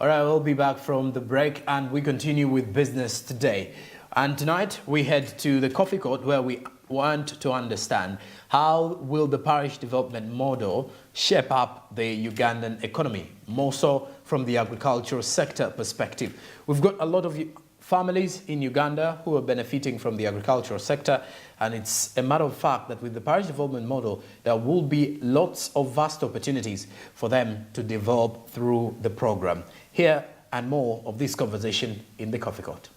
All right, we'll be back from the break and we continue with business today. And tonight we head to the Coffee Court where we want to understand how will the parish development model shape up the Ugandan economy, more so from the agricultural sector perspective. We've got a lot of families in Uganda who are benefiting from the agricultural sector, and it's a matter of fact that with the parish development model, there will be lots of vast opportunities for them to develop through the program. Here and more of this conversation in the Coffee Court.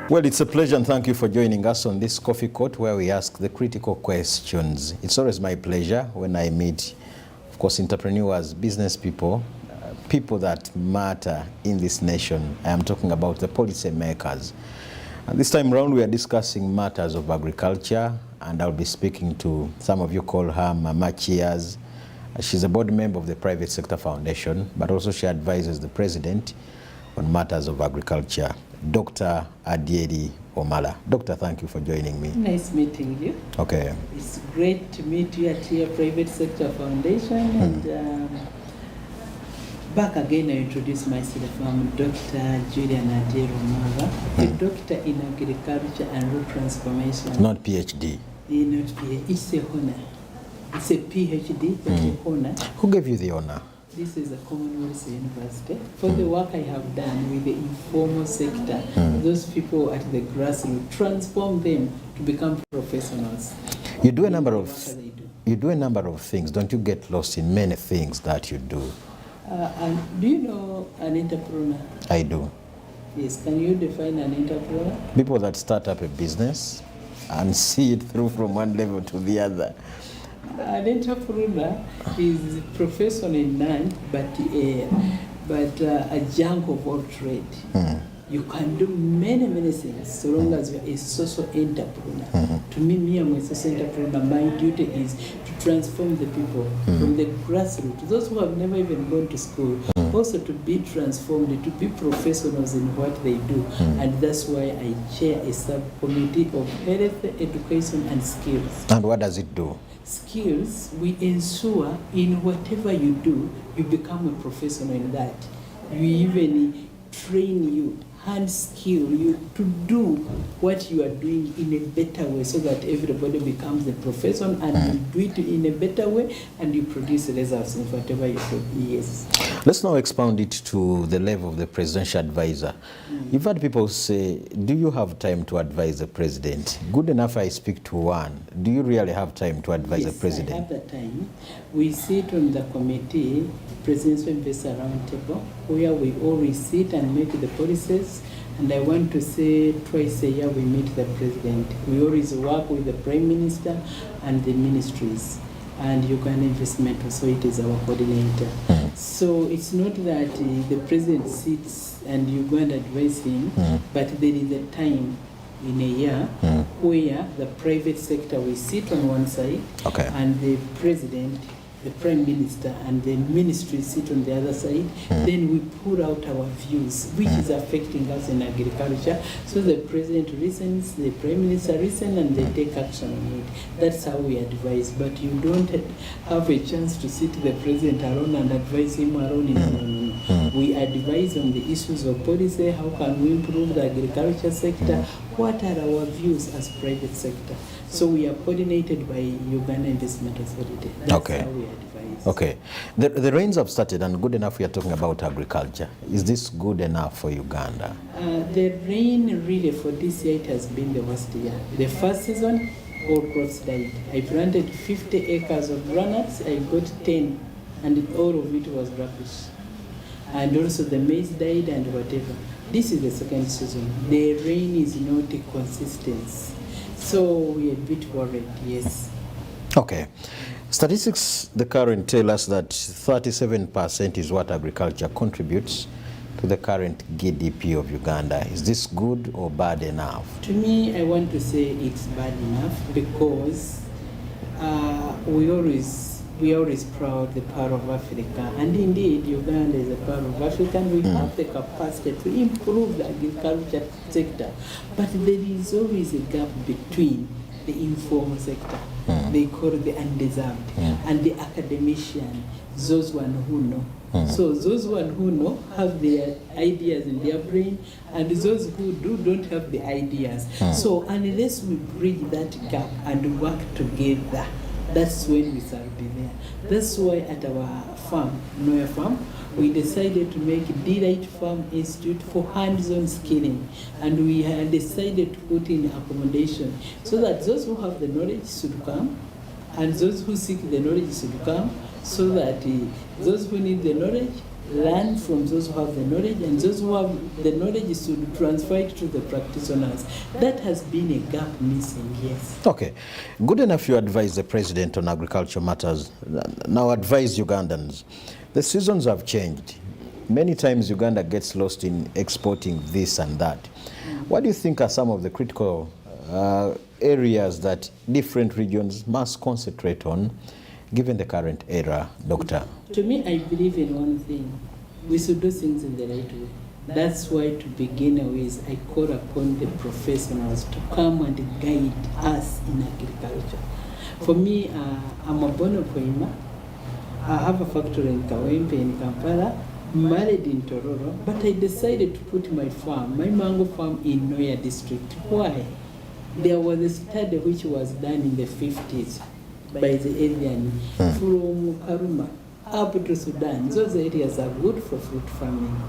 Well, it's a pleasure and thank you for joining us on this Coffee Court where we ask the critical questions. It's always my pleasure when I meet, of course, entrepreneurs, business people, people that matter in this nation. I am talking about the policy makers. And this time around, we are discussing matters of agriculture, and I'll be speaking to, some of you call her Mama Cheers. She's a board member of the Private Sector Foundation, but also she advises the president on matters of agriculture. Dr. Adieri Omala. Doctor, thank you for joining me. Nice meeting you. Okay. It's great to meet you at your Private Sector Foundation. And back again, I introduce myself. I'm Dr. Julian Adieri Omala, a doctor in agriculture and rural transformation. Not PhD. Not PhD. It's a honor. It's a PhD, but an honor. Who gave you the honor? This is a Commonwealth University. For the work I have done with the informal sector, those people at the grassroots, transform them to become professionals. You do a number of things. Don't you get lost in many things that you do? And do you know an entrepreneur? I do. Yes. Can you define an entrepreneur? People that start up a business and see it through from one level to the other. An entrepreneur is a professional in none, but a junk of all trade. You can do many things so long as you're a social entrepreneur. To me, I'm a social entrepreneur. My duty is to transform the people from the grassroots, those who have never even gone to school, also to be transformed, to be professionals in what they do. And that's why I chair a subcommittee of health, education, and skills. And what does it do? Skills, we ensure in whatever you do, you become a professional in that. We even train you, hand skill you to do what you are doing in a better way so that everybody becomes a professional and you do it in a better way and you produce results in whatever you do. Yes. Let's now expound it to the level of the presidential advisor. You've had people say, do you have time to advise the president? Good enough I speak to one. Do you really have time to advise the president? Yes, I have the time. We sit on the committee, Presidential Investor Roundtable, where we always sit and make the policies. And I want to say twice a year we meet the president. We always work with the Prime Minister and the ministries. And Uganda Investment Authority is our coordinator. So it's not that the president sits and you go and advise him, but there is a time in a year where the private sector will sit on one side and the president, the Prime Minister, and the ministry sit on the other side. Then we put out our views, which is affecting us in agriculture. So the president listens, the Prime Minister listens, and they take action on it. That's how we advise. But you don't have a chance to sit the president alone and advise him alone. No. We advise on the issues of policy, how can we improve the agriculture sector, what are our views as private sector. So we are coordinated by Uganda Investment Authority. That's how we advise. Okay. The rains have started and good enough we are talking about agriculture. Is this good enough for Uganda? The rain really for this year, it has been the worst year. The first season, all crops died. I planted 50 acres of groundnuts, I got 10, and all of it was rubbish. And also the maize died and whatever. This is the second season. The rain is not consistent. So we are a bit worried, yes. Okay. Statistics, the current, tell us that 37% is what agriculture contributes to the current GDP of Uganda. Is this good or bad enough? To me, I want to say it's bad enough because we we always proud the power of Africa, and indeed Uganda is a power of Africa, and we have the capacity to improve the agriculture sector, but there is always a gap between the informal sector, they call it the undeserved, and the academician, those one who know. So those one who know have their ideas in their brain, and those who don't have the ideas. So unless we bridge that gap and work together, that's when we shall be there. That's why at our farm, Noya Farm, we decided to make Delight Farm Institute for hands-on skilling, and we had decided to put in accommodation so that those who have the knowledge should come, and those who seek the knowledge should come, so that those who need the knowledge learn from those who have the knowledge, and those who have the knowledge should transfer it to the practitioners. That has been a gap missing, yes. Okay, good enough you advise the president on agriculture matters. Now advise Ugandans. The seasons have changed. Many times Uganda gets lost in exporting this and that. What do you think are some of the critical areas that different regions must concentrate on given the current era, Doctor? To me, I believe in one thing. We should do things in the right way. That's why to begin with, I call upon the professionals to come and guide us in agriculture. For me, I'm a born of Hoima. I have a factory in Kawempe in Kampala, married in Tororo, but I decided to put my farm, my mango farm, in Noya district. Why? There was a study which was done in the 50s by the alien from Karuma up to Sudan. Those areas are good for fruit farming.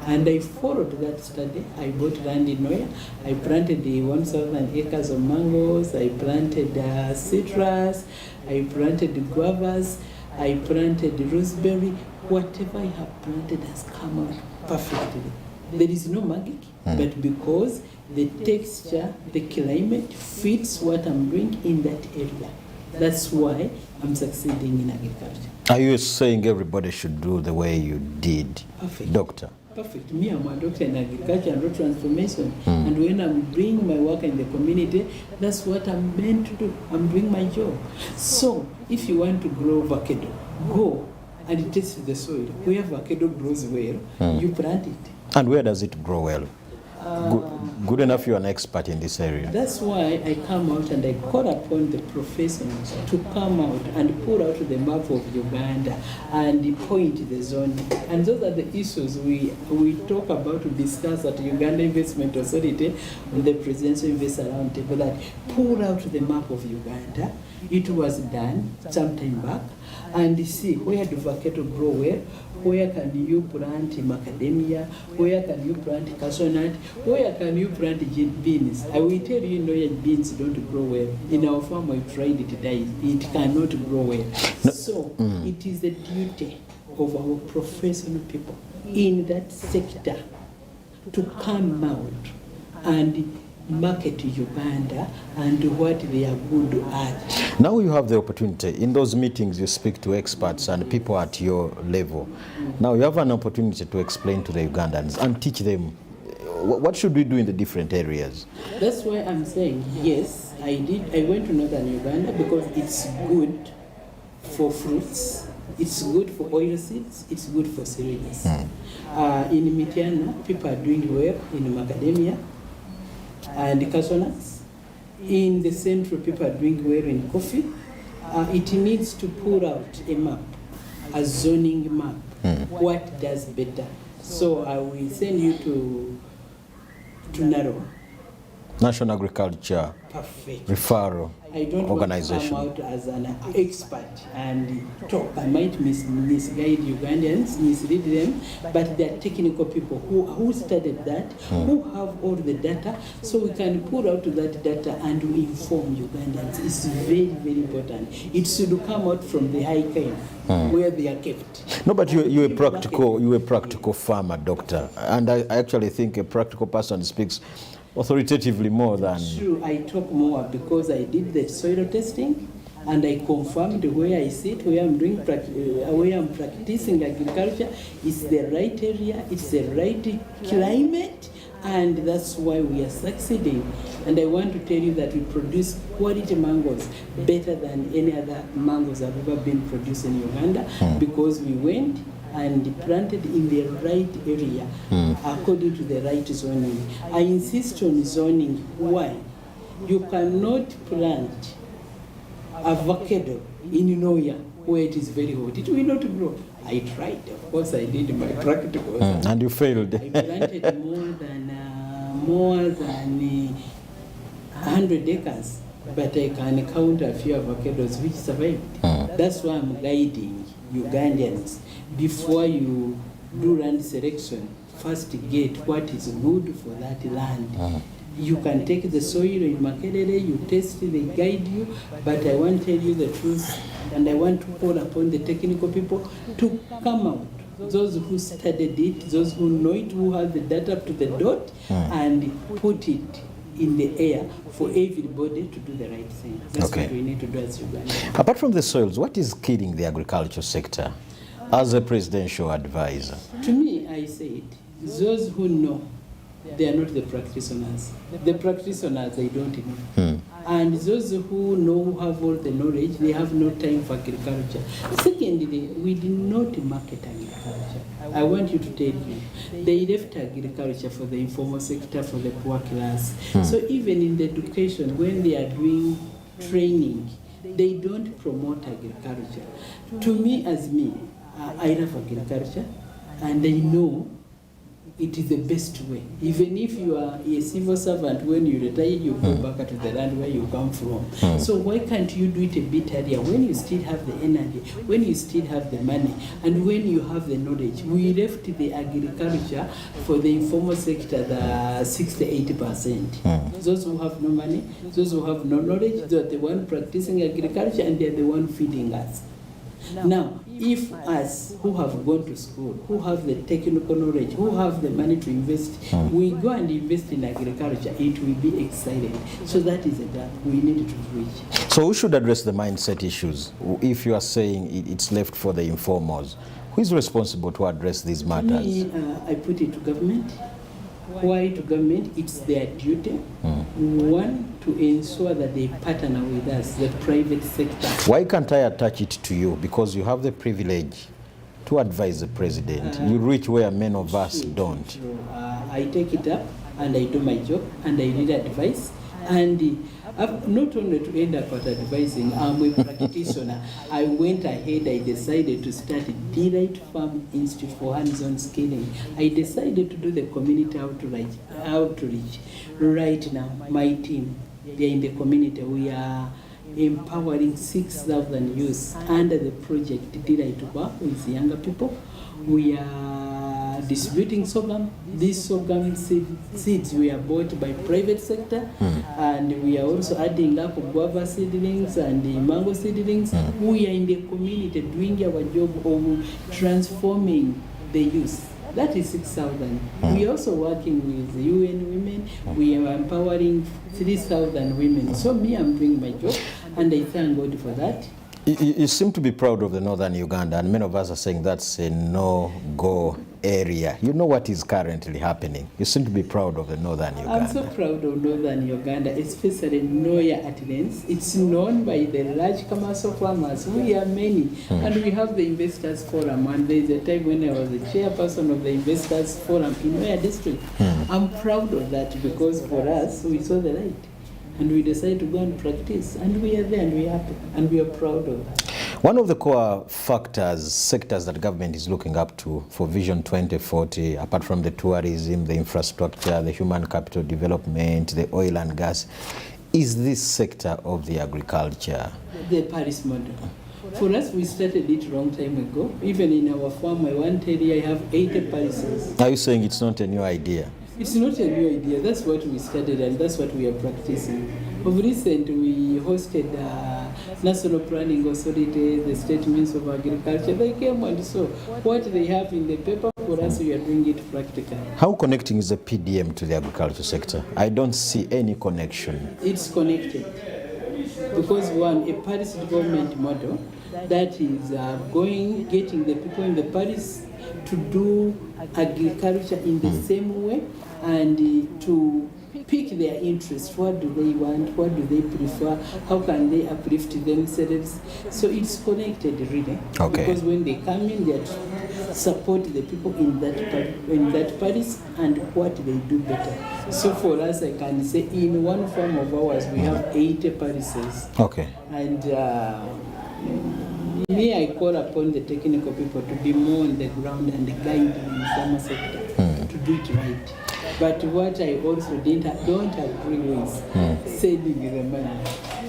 And I followed that study. I bought land in Noya. I planted 1,000 acres of mangoes. I planted citrus. I planted guavas. I planted raspberry. Whatever I have planted has come out perfectly. There is no magic, but because the texture, the climate fits what I'm doing in that area. That's why I'm succeeding in agriculture. Are you saying everybody should do the way you did, Perfect. Doctor? Perfect. Me, I'm a doctor in agriculture and road transformation. And when I'm doing my work in the community, that's what I'm meant to do. I'm doing my job. So, if you want to grow avocado, go and test the soil. Where avocado grows well, you plant it. And where does it grow well? Good enough you're an expert in this area. That's why I come out and I call upon the professionals to come out and pull out the map of Uganda and point the zone. And those are the issues we talk about to discuss at Uganda Investment Authority on the Presidential Investor Roundtable, that pull out the map of Uganda. It was done some time back, and see where the avocado grow well, where can you plant macadamia, where can you plant cashewnut, where can you plant beans. I will tell you, beans don't grow well. In our farm, I tried it, it cannot grow well. So it is the duty of our professional people in that sector to come out and market Uganda and what they are good at. Now you have the opportunity. In those meetings, you speak to experts and people at your level. Now you have an opportunity to explain to the Ugandans and teach them what should we do in the different areas. That's why I'm saying, yes, I went to northern Uganda because it's good for fruits, it's good for oilseeds, it's good for cereals. In Mityana, people are doing well in macadamia and cashewnut. In the central, people are doing well in coffee. It needs to put out a map, a zoning map. What does better? So I will send you to Naro. National Agriculture Perfect. Referral I don't Organization. want to come out as an expert and talk. I might misguide Ugandans, mislead them, but they are technical people who studied that, who have all the data, so we can pull out that data and we inform Ugandans. It's very, very important. It should come out from the high cave where they are kept. No, but you're a practical farmer, Doctor, and I actually think a practical person speaks authoritatively more than... True, I talk more because I did the soil testing and I confirmed where I sit, where I'm doing, where I'm practicing agriculture. It's the right area, it's the right climate, And that's why we are succeeding. And I want to tell you that we produce quality mangoes better than any other mangoes that have ever been produced in Uganda, because we went and planted in the right area according to the right zoning. I insist on zoning. Why? You cannot plant avocado in Noya where it is very hot. It will not grow. I tried, of course I did my practical. And you failed. I planted more than 100 acres, but I can count a few avocados which survived. That's why I'm guiding Ugandans. Before you do land selection, first get what is good for that land. You can take the soil in Makerere, you test, they guide you, but I want to tell you the truth, and I want to call upon the technical people to come out. Those who studied it, those who know it, who have the data up to the dot, and put it in the air for everybody to do the right thing. That's what we need to do as Uganda. Apart from the soils, what is killing the agriculture sector as a presidential advisor? To me, I say it, those who know, they are not the practitioners. The practitioners, they don't know. And those who know, who have all the knowledge, they have no time for agriculture. Secondly, we did not market agriculture. I want you to tell you, they left agriculture for the informal sector, for the poor class. So even in the education, when they are doing training, they don't promote agriculture. To me, as me, I love agriculture, and I know it is the best way. Even if you are a civil servant, when you retire, you go back to the land where you come from. So why can't you do it a bit earlier, when you still have the energy, when you still have the money, and when you have the knowledge? We left the agriculture for the informal sector, the 60–80%. Those who have no money, those who have no knowledge, they are the one practicing agriculture, and they are the one feeding us. Now, if us who have gone to school, who have the technical knowledge, who have the money to invest, we go and invest in agriculture, it will be exciting. So that is a gap we need to reach. So who should address the mindset issues? If you are saying it's left for the informals, who is responsible to address these matters? Me, I put it to government. Why to government? It's their duty. One, to ensure that they partner with us, the private sector. Why can't I attach it to you? Because you have the privilege to advise the president. You reach where many of us don't. I take it up and I do my job and I need advice. And not only to end up at advising, I'm a practitioner. I went ahead, I decided to start Delight Farm Institute for hands-on skilling. I decided to do the community outreach. Right now, my team, they're in the community. We are empowering 6,000 youth under the project Delight Farm with younger people. We are distributing sorghum. These sorghum seeds were bought by private sector, and we are also adding up guava seedlings and the mango seedlings. We are in the community doing our job of transforming the youth. That is 6,000. We are also working with UN Women. We are empowering 3,000 women. So me, I'm doing my job, and I thank God for that. You seem to be proud of the northern Uganda, and many of us are saying that's a no-go area. You know what is currently happening. You seem to be proud of the northern Uganda. I'm so proud of northern Uganda, especially Noya Atlantis. It's known by the large commercial farmers. We are many, and we have the Investors Forum. And there is a time when I was the chairperson of the Investors Forum in Noya District. I'm proud of that, because for us, we saw the light. And we decided to go and practice, and we are there, and we are happy, and we are proud of that. One of the core sectors that government is looking up to for Vision 2040, apart from the tourism, the infrastructure, the human capital development, the oil and gas, is this sector of the agriculture. The Paris model. For us, we started it a long time ago. Even in our farm, I want to tell you, I have 80 Parises. Are you saying it's not a new idea? It's not a new idea. That's what we started, and that's what we are practicing. Of recent, we hosted National Planning Authority, the State Minister of Agriculture. They came and saw what they have in the paper. For us, we are doing it practically. How connecting is the PDM to the agriculture sector? I don't see any connection. It's connected. Because one, a Paris development model that is getting the people in the Paris to do agriculture in the same way and to pick their interests. What do they want? What do they prefer? How can they uplift themselves? So it's connected, really. Okay. Because when they come in, they support the people in that parish and what they do better. So for us, I can say in one farm of ours, we have 80 parishes. Okay. And me, I call upon the technical people to be more on the ground and guide in the farmer sector to do it right. But what I also don't agree with saving the money.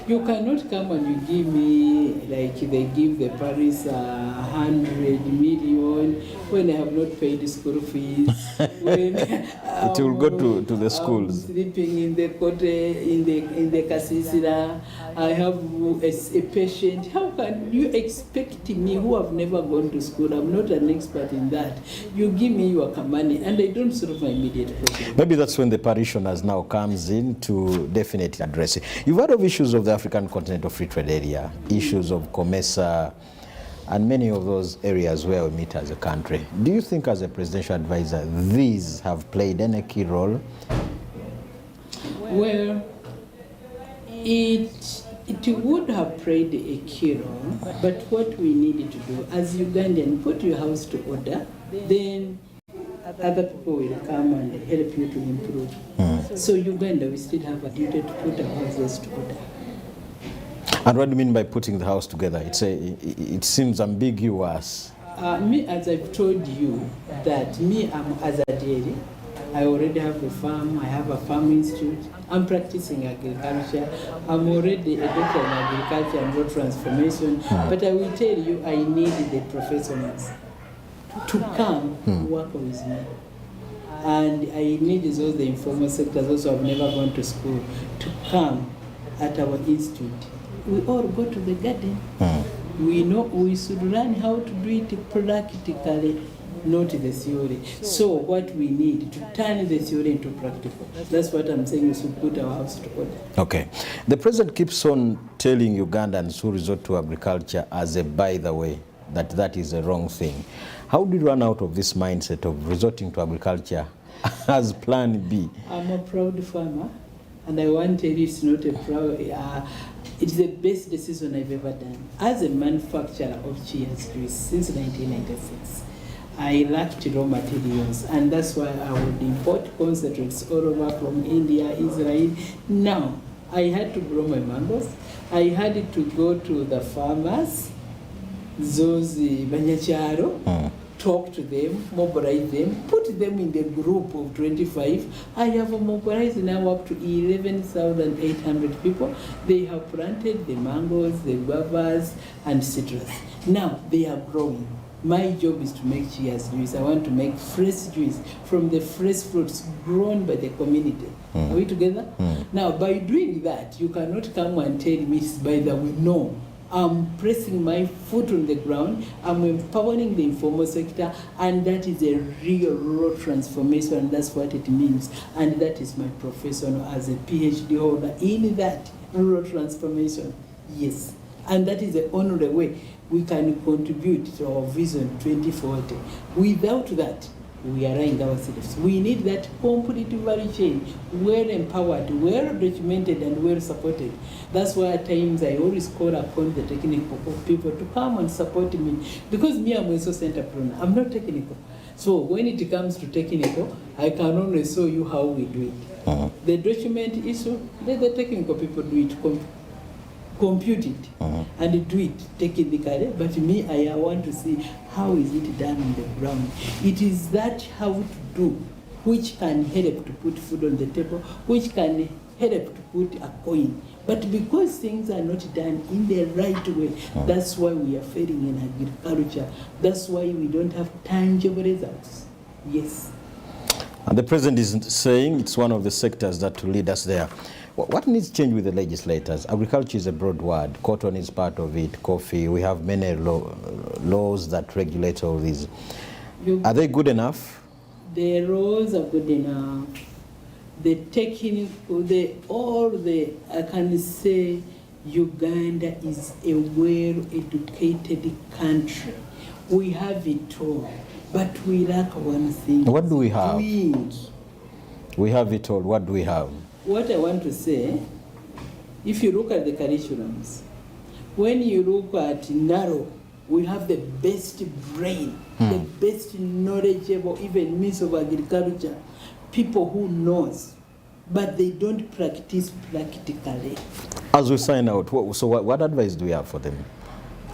You cannot come and you give me, like they give the parish 100 million when I have not paid the school fees. When It will go to the schools. I'm sleeping in the kote, in the kasisira. I have a patient. How can you expect me, who have never gone to school? I'm not an expert in that. You give me your money and I don't solve my immediate problem. Maybe that's when the parishioners now comes in to definitely address it. You've heard of issues of the African Continental Free Trade Area, issues of COMESA, and many of those areas where we meet as a country. Do you think as a presidential advisor, these have played any key role? Well, it would have played a key role, but what we needed to do as Ugandan, put your house to order, then other people will come and help you to improve. So Uganda, we still have a duty to put our houses to order. And what do you mean by putting the house together? It seems ambiguous. Me, as I've told you, that me, I'm as a dairy. I already have a farm. I have a farm institute. I'm practicing agriculture. I'm already a doctor in agriculture and road transformation. But I will tell you, I need the professionals to come work with me. And I need those the informal sectors also have never gone to school to come at our institute. We all go to the garden. We know we should learn how to do it practically, not the theory. So what we need to turn the theory into practical. That's what I'm saying, we should put our house to order. Okay. The president keeps on telling Ugandans who resort to agriculture as a by the way, that is a wrong thing. How did you run out of this mindset of resorting to agriculture as plan B? I'm a proud farmer, and I want to tell you it's not a proud, it's the best decision I've ever done. As a manufacturer of cheese since 1996, I lacked raw materials, and that's why I would import concentrates all over from India, Israel. Now, I had to grow my mangoes. I had to go to the farmers, those Banyacharo, talk to them, mobilize them, put them in the group of 25. I have mobilized now up to 11,800 people. They have planted the mangoes, the guavas, and citrus. Now they are growing. My job is to make cheers juice. I want to make fresh juice from the fresh fruits grown by the community. Are we together? Now, by doing that, you cannot come and tell me, by the way, no. I'm pressing my foot on the ground, I'm empowering the informal sector, and that is a real rural transformation, and that's what it means. And that is my profession as a PhD holder in that rural transformation. Yes. And that is the only way we can contribute to our vision 2040. Without that, we are lying ourselves. We need that complete value chain, well empowered, well documented, and well supported. That's why at times I always call upon the technical people to come and support me, because me, I'm a social entrepreneur. I'm not technical. So when it comes to technical, I can only show you how we do it. The document issue, let the technical people do it. Compute it and do it technically, but me, I want to see how is it done on the ground. It is that how to do which can help to put food on the table, which can help to put a coin. But because things are not done in the right way, that's why we are failing in agriculture. That's why we don't have tangible results. Yes. And the president is saying it's one of the sectors that will lead us there. What needs to change with the legislators? Agriculture is a broad word. Cotton is part of it, coffee. We have many laws that regulate all these. Are they good enough? The laws are good enough. The technical, I can say Uganda is a well-educated country. We have it all, but we lack one thing. What do we have? We have it all. What do we have? What I want to say, if you look at the curriculums, when you look at Naro, we have the best brain, the best knowledgeable, even means of agriculture, people who knows, but they don't practice practically. As we sign out, what advice do we have for them?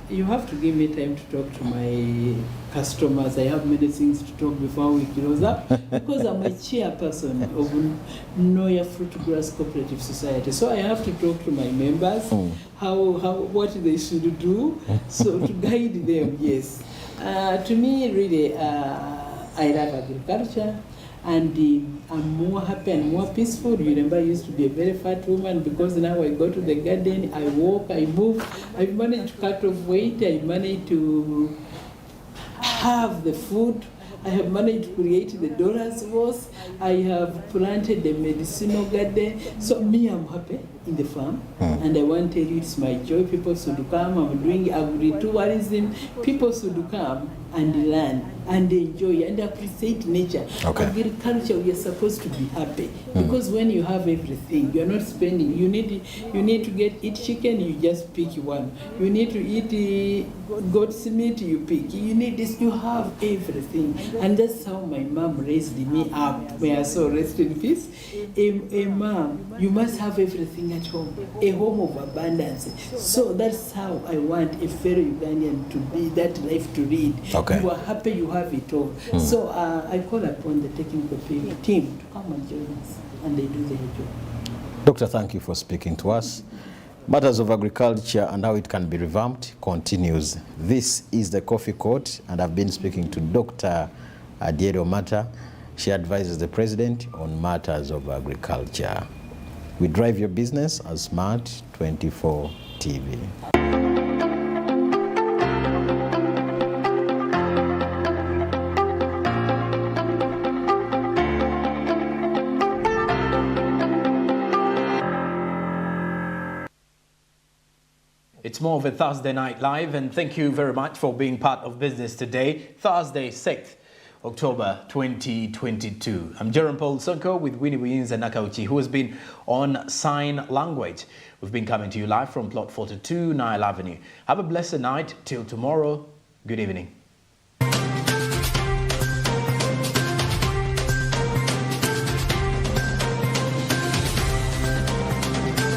You have to give me time to talk to my customers. I have many things to talk before we close up because I'm a chairperson of Noya Fruitgrass Cooperative Society. So I have to talk to my members, what they should do, so to guide them, yes. To me, really, I love agriculture. And I'm more happy and more peaceful. You remember I used to be a very fat woman because now I go to the garden, I walk, I move. I've managed to cut off weight, I managed to have the food. I have managed to create the dollars worth. I have planted the medicinal garden. So me, I'm happy in the farm. And I want to tell you it's my joy. People should come. I'm doing agri-tourism. People should come and learn and enjoy and appreciate nature. Okay. Agriculture, we are supposed to be happy because when you have everything, you are not spending. You need to eat chicken, you just pick one. You need to eat goat's meat, you pick. You need this, you have everything. And that's how my mom raised me up. May I so rest in peace. A mom, you must have everything at home. A home of abundance. So that's how I want a fellow Ugandan to be, that life to lead. Okay. You are happy, you have it all. So I call upon the technical team to come and join us, and they do their job. Doctor, thank you for speaking to us. Matters of agriculture and how it can be revamped continues. This is the Coffee Court, and I've been speaking to Dr. Adiero Mata. She advises the president on matters of agriculture. We drive your business as Smart 24 TV. It's more of a Thursday Night Live, and thank you very much for being part of Business Today, Thursday, 6th October 2022. I'm Jerome Paul Sonko with Winnie Wiyinza Nakauchi, who has been on Sign Language. We've been coming to you live from Plot 42, Nile Avenue. Have a blessed night. Till tomorrow, good evening.